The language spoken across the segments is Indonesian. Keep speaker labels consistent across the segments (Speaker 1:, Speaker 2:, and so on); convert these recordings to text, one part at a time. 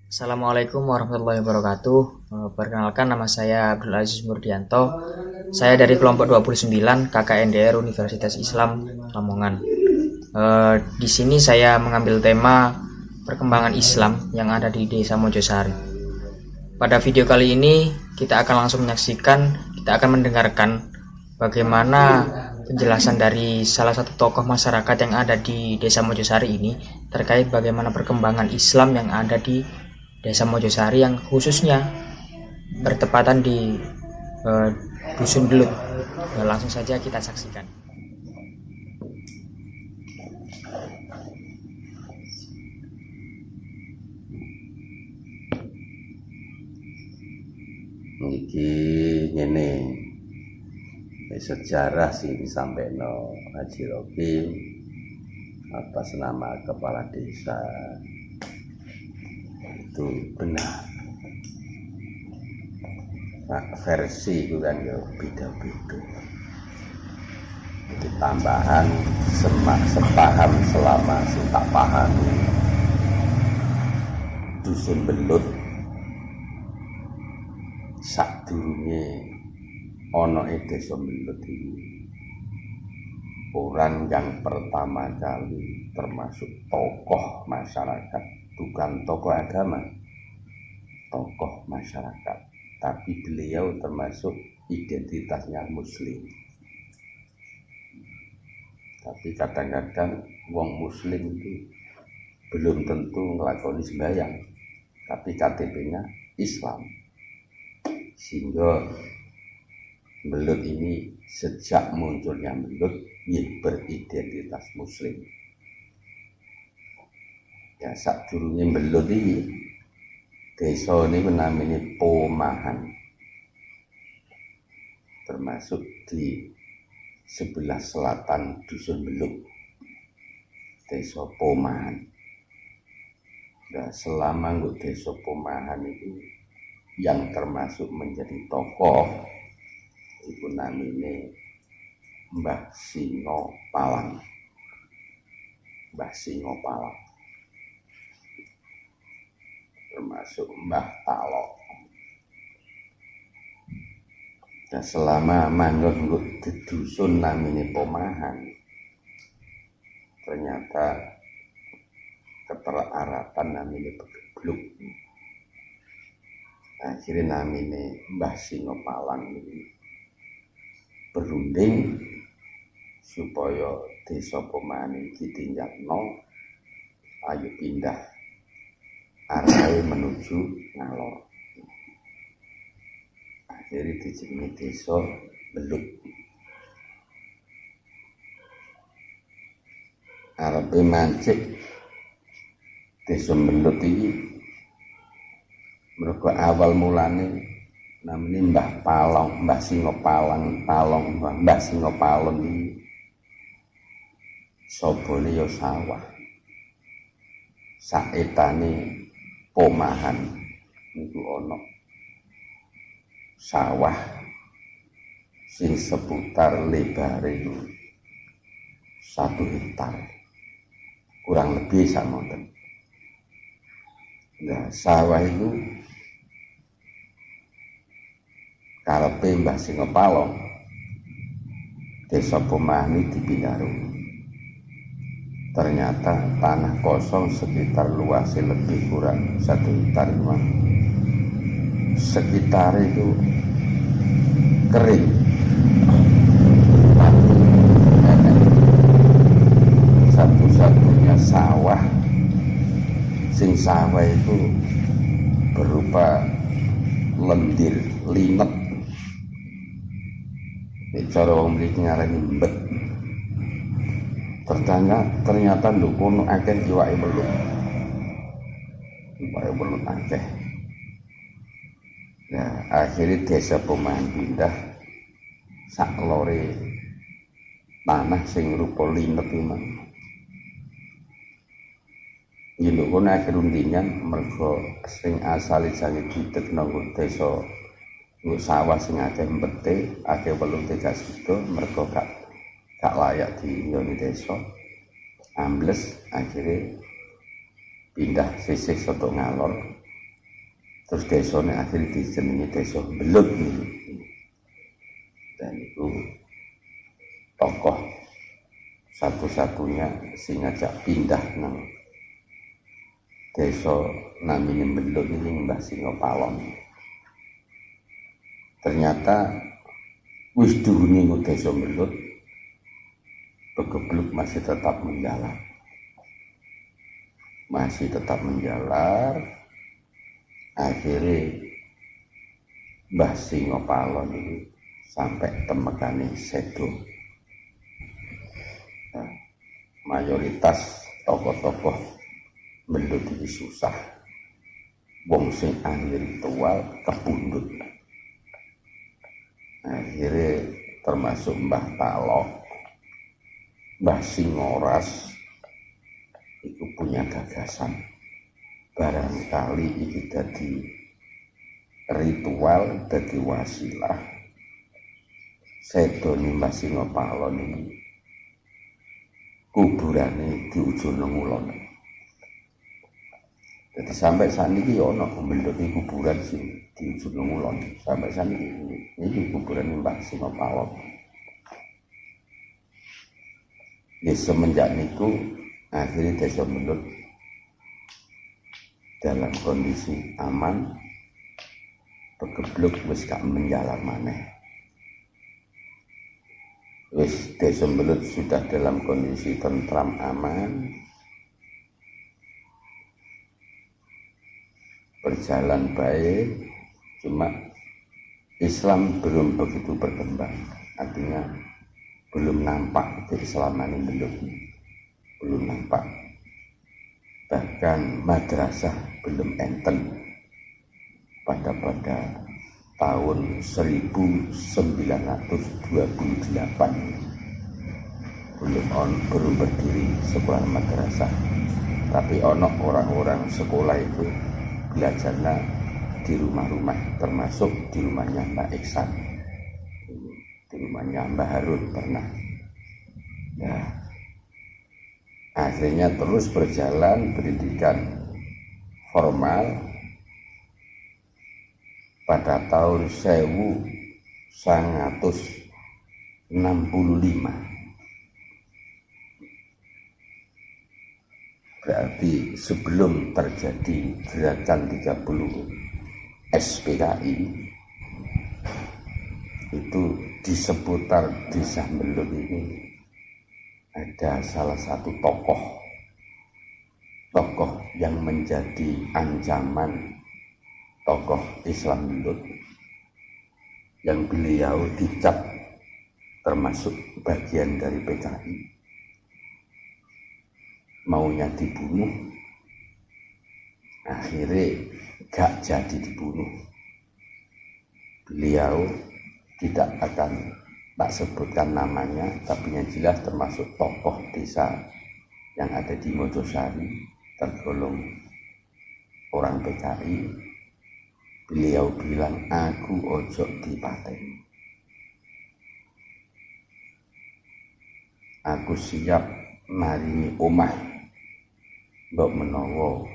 Speaker 1: Assalamualaikum warahmatullahi wabarakatuh. Perkenalkan, nama saya Abdul Aziz Murdianto. Saya dari kelompok 29 KKNDR Universitas Islam Lamongan. Di sini saya mengambil tema perkembangan Islam yang ada di Desa Mojosari. Pada video kali ini kita akan langsung menyaksikan, kita akan mendengarkan bagaimana penjelasan dari salah satu tokoh masyarakat yang ada di Desa Mojosari ini terkait bagaimana perkembangan Islam yang ada di Desa Mojosari yang khususnya bertepatan di Dusun Belut. Langsung saja kita saksikan.
Speaker 2: Iki ngene sejarah sih disampaikan Haji Roki atas nama kepala desa itu benar. Nah, versi itu kan ya beda-beda. Jadi tambahan sepaham selama tak paham Dusun Belut sadurunge ana Desa Belut ini orang yang pertama kali termasuk tokoh masyarakat, bukan tokoh agama, tokoh masyarakat, tapi beliau termasuk identitasnya muslim. Tapi kadang-kadang wong muslim itu belum tentu ngelakoni sembahyang, tapi KTP-nya Islam. Sehingga Belut ini sejak munculnya Belut beridentitas muslim. Ya sadurunge Belut ini desa ini namanya Pomahan, termasuk di sebelah selatan Dusun Belut, Desa Pomahan. Nah, selama Desa Pomahan itu yang termasuk menjadi tokoh itu namanya Mbah Singo Palang. Mbah Singo Palang termasuk Mbah Talok. Dan selama manggon di dusun namanya Pomahan, ternyata keteraratan namanya Begebluk. Akhirnya namanya Mbah Singo Palang ini berunding supaya desa Pomahan ini ditinggalno, ayo pindah arahnya menuju Ngalor. Akhirnya dijenengi Desa Belut. Arepe mancik Desa Belut ini mergo awal mulane namanya Mbah Palong, Mbah Singo Palang, Mbah Singo Palon iki sobone ya sawah. Saetane Pomahan niku ana sawah sing seputar lebare 1 hektar. Kurang lebih samonten. Nah, sawah itu karepe Mbah Singo Palong, Desa Pomahan ini dipindahu. Ternyata tanah kosong sekitar luasnya lebih kurang 1 hektar. Sekitar itu kering. Satu-satunya sawah, sing sawah itu berupa lendir, limet. Cara wong mriki ngarani mbet. Ternyata kono akeh iwake belut. Iwake belut akeh. Ya, akhirnya Desa Pomahan pindah sak lore tanah sing rupa limet iki mang. Yen kono akeh rundingan mergo sing asale jange ditekno desa sawah sing akeh mbete, akeh welute gak sida mergo gak layak dinggoni desa. Ambles akhirnya pindah sisih soto Ngalor Terus desane akhirnya dijenengi desa Belut niku. Dan itu tokoh satu-satunya sing ngajak pindah nang desa namine Belut ini Mbah Singopalon. Ternyata wis durunge desa Belut, Begebluk masih tetap menjalar. Akhirnya Mbah Singopalon ini sampai temekane sedo. Nah, mayoritas tokoh-tokoh Belut ini susah. Wong sing ahli ritual kepundhut. Akhirnya termasuk Mbah Talok, Mbah Singoras itu punya gagasan barangkali ini jadi ritual, jadi wasilah sedone Mbah Singopalon ini kuburane di ujung ngulon. Jadi sampai saat ini ono Belut kuburan sing di ujung ngulon. Sampai saat ini kuburan Mbah Singopalon. Ya semenjak niku akhirnya desa Belut dalam kondisi aman, Begebluk wis gak menjalar maneh. Wis desa Belut sudah dalam kondisi tentram aman, berjalan baik, cuma Islam belum begitu berkembang, artinya belum nampak keislaman Belut, belum nampak. Bahkan madrasah belum enten pada tahun 1928 belum berdiri sekolah madrasah. Tapi ono orang-orang sekolah itu belajarnya di rumah-rumah, termasuk di rumahnya Mbak Iksan, di rumahnya Mbah Harun pernah. Ya, akhirnya terus berjalan pendidikan formal. Pada tahun 1965, berarti sebelum terjadi gerakan 30 SPKI, itu di seputar desa Belut ini ada salah satu tokoh yang menjadi ancaman tokoh Islam Belut, yang beliau dicap termasuk bagian dari PKI, maunya dibunuh. Akhirnya gak jadi dibunuh. Beliau tidak akan tak sebutkan namanya, tapi yang jelas termasuk tokoh desa yang ada di Mojosari, tergolong orang PKI. Beliau bilang, aku ojo dipateni, aku siap maringi omah mbok menawa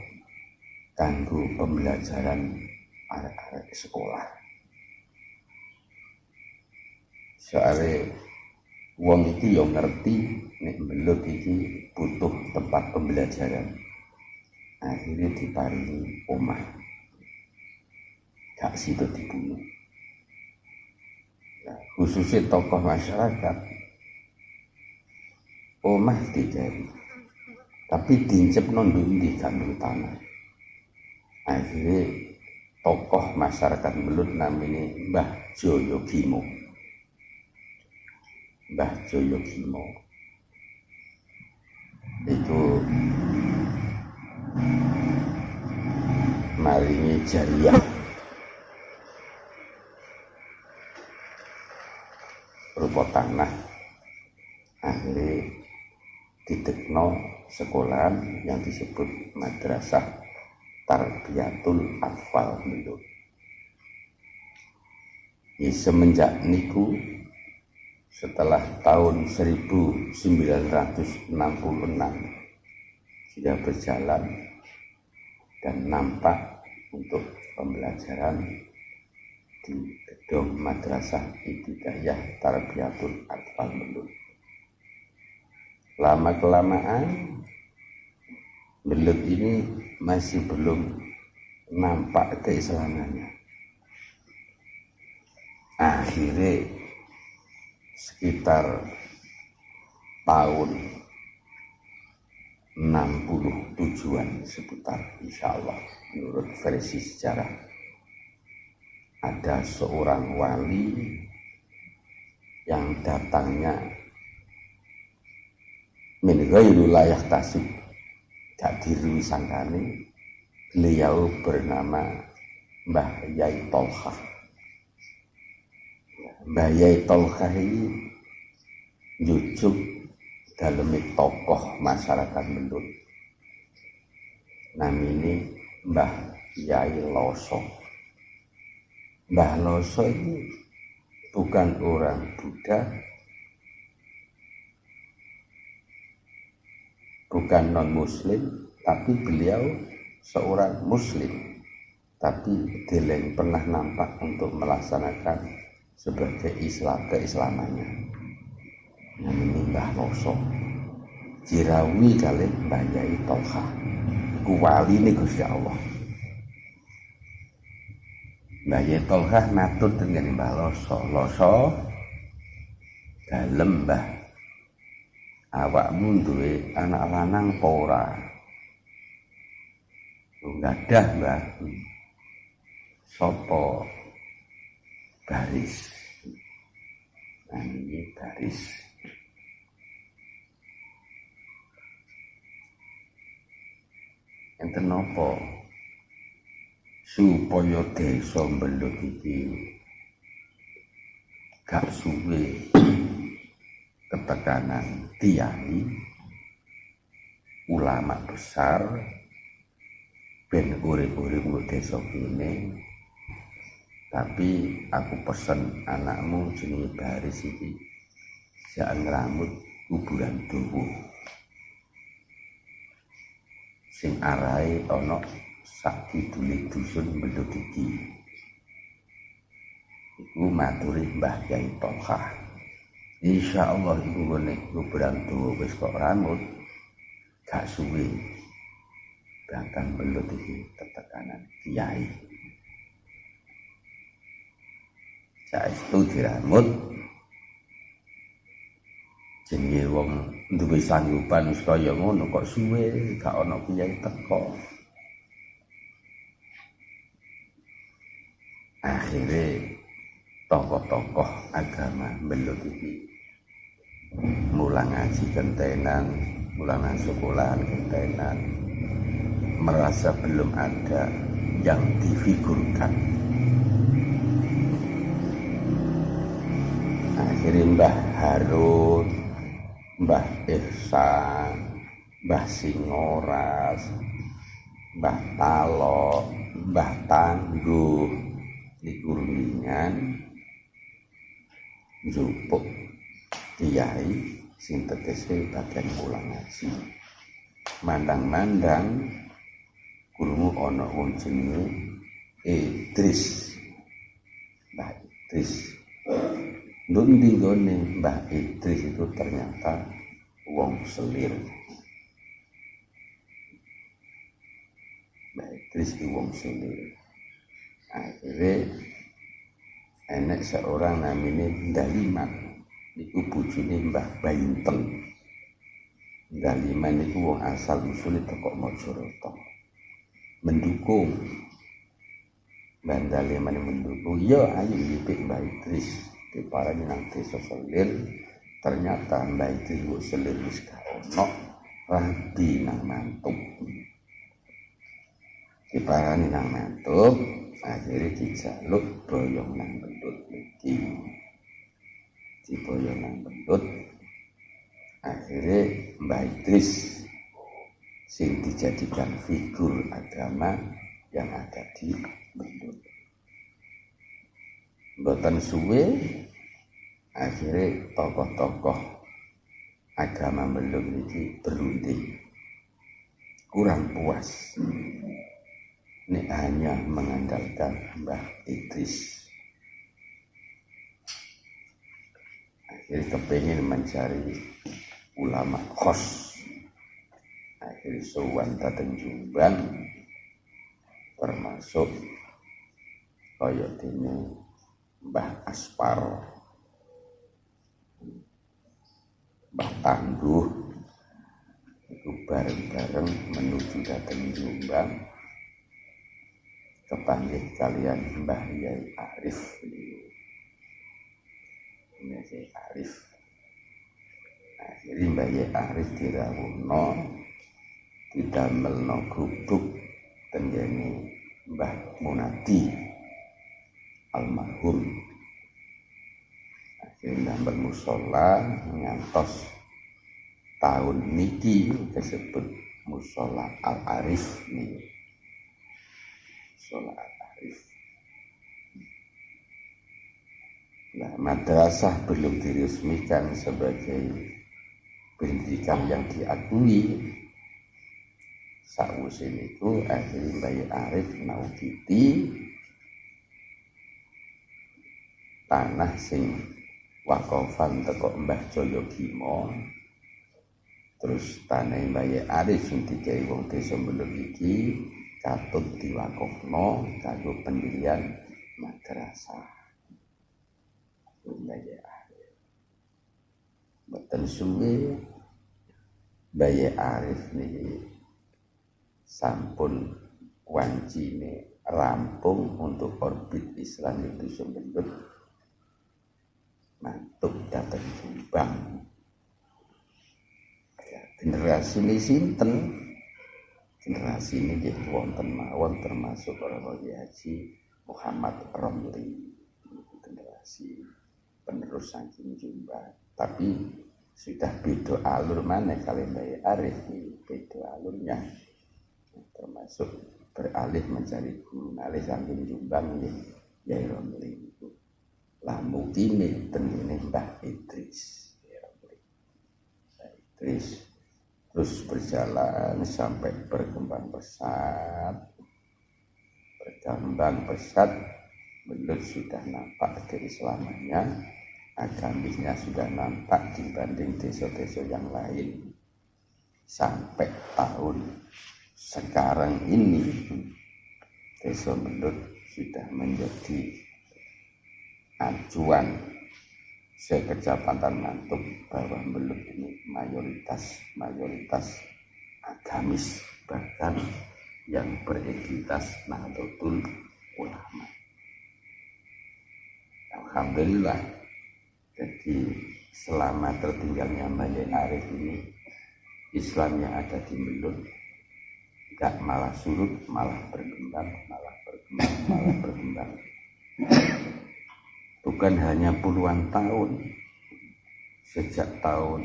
Speaker 2: kanggo pembelajaran arek-arek sekolah. Soale wong iki yo ngerti nek Belut iki butuh tempat pembelajaran. Akhirnya diparingi omah, gak sido dibunuh. Nah, khususnya tokoh masyarakat, omah dicari, tapi dincep nondundi kandung tanah. Akhirnya tokoh masyarakat Belut namanya Mbah Joyogimo. Mbah Joyogimo itu maringi jariah rupa tanah. Akhirnya didekno sekolah yang disebut Madrasah Tarbiyatul Atfal Belut. Semenjak niku, setelah tahun 1966 sudah berjalan dan nampak untuk pembelajaran di gedung Madrasah Ibtidaiyah Tarbiyatul Atfal Belut. Lama-kelamaan Belut ini masih belum nampak keislamannya. Akhirnya sekitar tahun 67-an seputar, insya Allah menurut versi sejarah, ada seorang wali yang datangnya min ghairu la yahtasib, gak diruwisangkane. Beliau bernama Mbah Yai Tolhah. Mbah Yai Tolhah ini jujuk dalam tokoh masyarakat Belut. Namanya Mbah Yai Loso. Mbah Loso ini bukan orang Buddha, bukan non-muslim, tapi beliau seorang muslim, tapi deleng pernah nampak untuk melaksanakan sebagai keislamannya. Namanya Mbah Loso. Jirawi kali Mbah Yai Tolhah. Kuwali ini Gusti Allah. Mbah Yai Tolhah matur dengan Mbah Loso. Loso, dalem Mbah, awakmu duwe anak lanang apa ora? Ngadah Mbah. Sopo? Baris. Nah ini Baris. Enten napa? Supaya desa Belut iki gak suwe ketekanan kiai ulama besar ben urip-urip nggo desa kene, tapi aku pesen anakmu jenenge Baris iki jak ngramut kuburan dawa sing arahe ana sak kidule dusun Belut iki. Iku maturi Mbah Yai Tolhah. Insyaallah iku ngene kuburan dawa wis kok rambut gak suwe bakal Belut iki tetekanan kiai. Saestu diramut jenenge wong duwe sanggupan wis kaya ngono kok suwe gak ana kiai teko. Akhirnya tokoh-tokoh agama Belut iki mulang ngaji kentenan, mulang sekolahan kentenan, merasa belum ada yang difigurkan. Akhirnya Mbah Harun, Mbah Ihsan, Mbah Singoras, Mbah Talok, Mbah Tangguh dikurningan njupuk kiai sing tegese bagian mulang ngaji. Mandang-mandang krungu ana wong jenenge Idris. Mbah Idris. Nundi gone Mbah Idris itu ternyata wong selir. Mbah Idris itu wong selir. Akhirnya enek seorang namanya Daliman, itu bojone Mbah Bainten. Daliman itu wong asal usulnya teko Mojokerto, mendukung. Mbah Daliman mendukung, ya ayo ngipik Mbah Idris diparani nang desa selir. Ternyata Mbah Idris wis selir wis gak ono, rabi nang mantuk. Diparani nang mantuk. Akhirnya dijaluk boyong nang Belut iki. Diboyong nang Belut. Akhirnya Mbah Idris sing dijadikan figur agama yang ada di Belut. Mboten suwe akhirnya tokoh-tokoh agama Belut iki berunding. Kurang puas ini hanya mengandalkan Mbah Idris. Akhirnya kepingin mencari ulama khos. Akhirnya sowan dateng Jombang, termasuk kaya dene Mbah Aspar, Mbah Tangguh, itu bareng-bareng menuju dateng Jombang, kepanggih kalian Mbah Yai Arif. Mbah Yai Arif. Akhirnya Mbah Yai Arif dirawuhno, didamelno gubuk tenggene Mbah Munadi almarhum. Akhirnya bermusola ngantos tahun niki disebut musola Al-Arif nih. Musola Al-Arif. Nah, madrasah belum diresmikan sebagai pendidikan yang diakui. Sakwise niku akhirnya Mbah Yai Arif naukiti tanah sing wakofan teko Mbah Jayagima. Terus tanah Mbah Yai Arif sing digawe wong desa Mbeluk iki katut diwakofno kanggo pendirian madrasah. Mbah Yai Arif. Mboten suwe Mbah Yai Arif niki sampun wancine rampung untuk orbit Islam itu Sumbendut mantuk datang Jombang. Ya, generasi ini sinten? Generasi ini nggih wonten mawon termasuk para Haji Muhammad Romli, generasi penerus saking Jombang. Tapi sudah beda alur mana kali Mbah Yai Arif ini, beda alurnya. Termasuk beralih mencari guru nalih saking Jombang nggih Yai Romli itu. Lah mukine tengene Mbah Idris. Mbah Idris terus berjalan sampai berkembang pesat. Berkembang pesat, belum sudah nampak keislamannya, agamisnya sudah nampak dibanding desa-desa yang lain. Sampai tahun sekarang ini desa Mendut sudah menjadi acuan sekecamatan Mantuk bahwa Mendut ini mayoritas agamis, bahkan yang beridentitas Nahdlatul Ulama. Alhamdulillah, jadi selama tertinggalnya Mbah Yai Arif ini, Islam yang ada di Mendut tidak malah surut, malah berkembang. Bukan hanya puluhan tahun, sejak tahun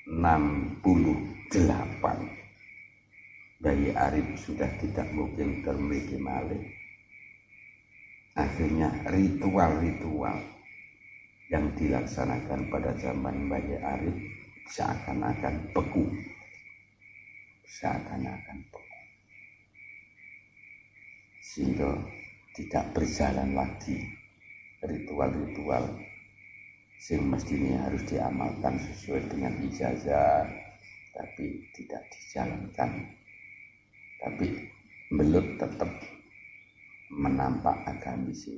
Speaker 2: 68 Mbah Yai Arif sudah tidak mungkin termiliki malih. Akhirnya ritual-ritual yang dilaksanakan pada zaman Mbah Yai Arif seakan-akan beku. Sehingga tidak berjalan lagi ritual-ritual yang mestinya harus diamalkan sesuai dengan ijazah, tapi tidak dijalankan. Tapi Mendut tetap menampak agamis.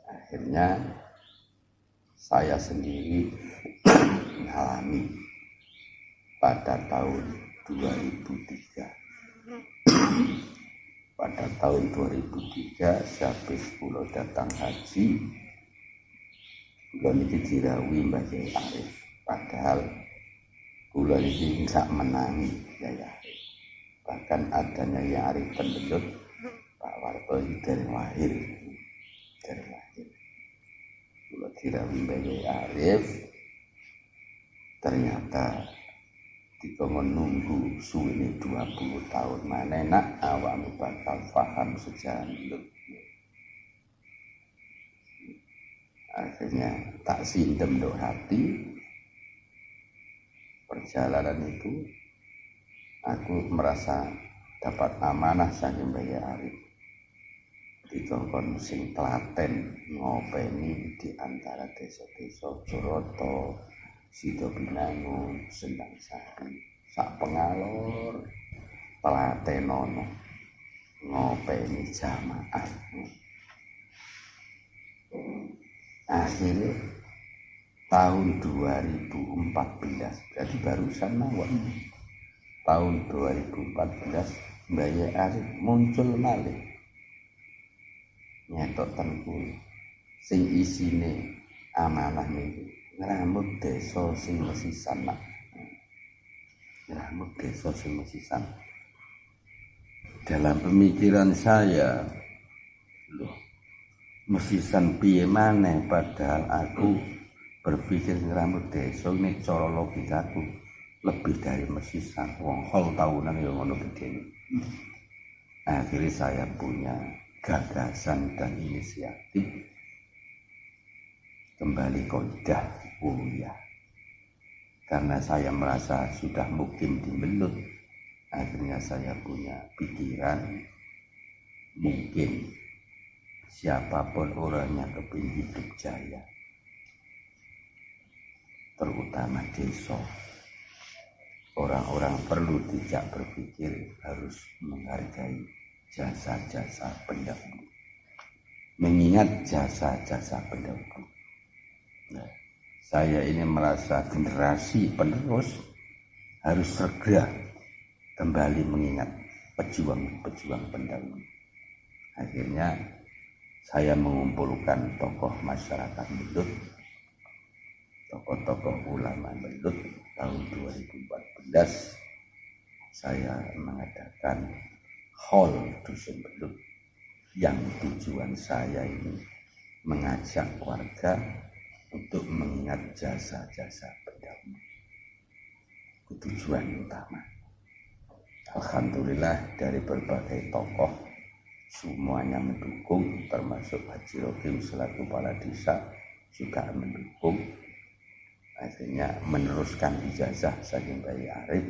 Speaker 2: Akhirnya saya sendiri mengalami pada tahun 2003. Pada tahun 2003 habis kula datang haji, kula niki dirawuhi Mbah Yai Arif. Padahal kula niki enggak menangi Yai Arif. Bahkan adanya Yai Arif penduduk Pak Warto dari lahir. Kula dirawuhi Mbah Yai Arif. Ternyata dikongkon nunggu suwene 20 tahun mana nak awakmu bakal paham sejarah Mendut. Akhirnya tak sindem do hati. Perjalanan itu aku merasa dapat amanah saking Mbah Arif dikongkon sing telaten ngopeni di antara desa-desa Joroto, Sidobinangun, Sendang Sari, sak pengalor telatenono ngopeni jamaah. Akhirnya tahun 2014, berarti barusan mawon. Tahun 2014 Mbah Arif muncul malih nyetok tengkul sing isine amanah niku ngramut desa sing mesisan. Ngramut desa sing mesisan. Dalam pemikiran saya, loh, mesisan piye maneh, padahal aku berpikir ngramut desa ini cara logikaku lebih dari mesisan. Wong hol tahunan ya ngono begini. Akhirnya saya punya gagasan dan inisiatif kembali qaidah ya. Karena saya merasa sudah mukim di Belut, akhirnya saya punya pikiran mungkin siapapun orangnya kepingin hidup jaya, terutama desa. Orang-orang perlu tidak berpikir harus menghargai jasa-jasa pendahulu, mengingat jasa-jasa pendahulu. Nah, saya ini merasa generasi penerus harus segera kembali mengingat pejuang-pejuang pendahulu. Akhirnya saya mengumpulkan tokoh masyarakat Belut, tokoh-tokoh ulama Belut. Tahun 2014 saya mengadakan Hall Dusun Belut, yang tujuan saya ini mengajak warga untuk mengingat jasa-jasa pendahulu. Tujuan utama. Alhamdulillah dari berbagai tokoh semuanya mendukung, termasuk Haji Rokim selaku kepala desa juga mendukung. Akhirnya meneruskan ijazah saking Mbah Arif,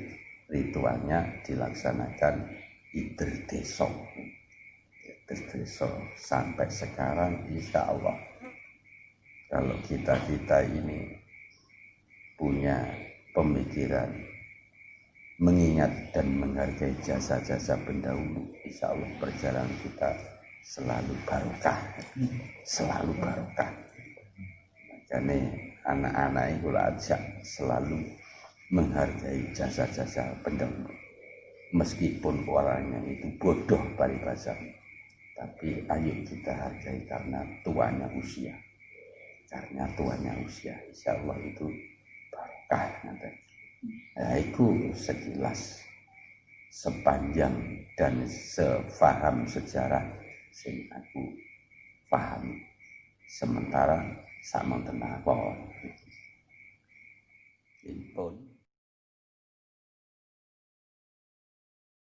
Speaker 2: ritualnya dilaksanakan Idul Desa. Idul Desa sampai sekarang insya Allah kalau kita ini punya pemikiran mengingat dan menghargai jasa-jasa pendahulu, insya Allah perjalanan kita selalu barokah, selalu barokah. Makanya anak-anak itu ajak selalu menghargai jasa-jasa pendahulu, meskipun orangnya itu bodoh paribasa, tapi ayo kita hargai karena tuanya usia. Karena tuanya usia, insya Allah itu barokah nanti. Nah, itu sekilas sepanjang dan sefaham sejarah sing aku pahami. Sementara sama tenang apa? Impun.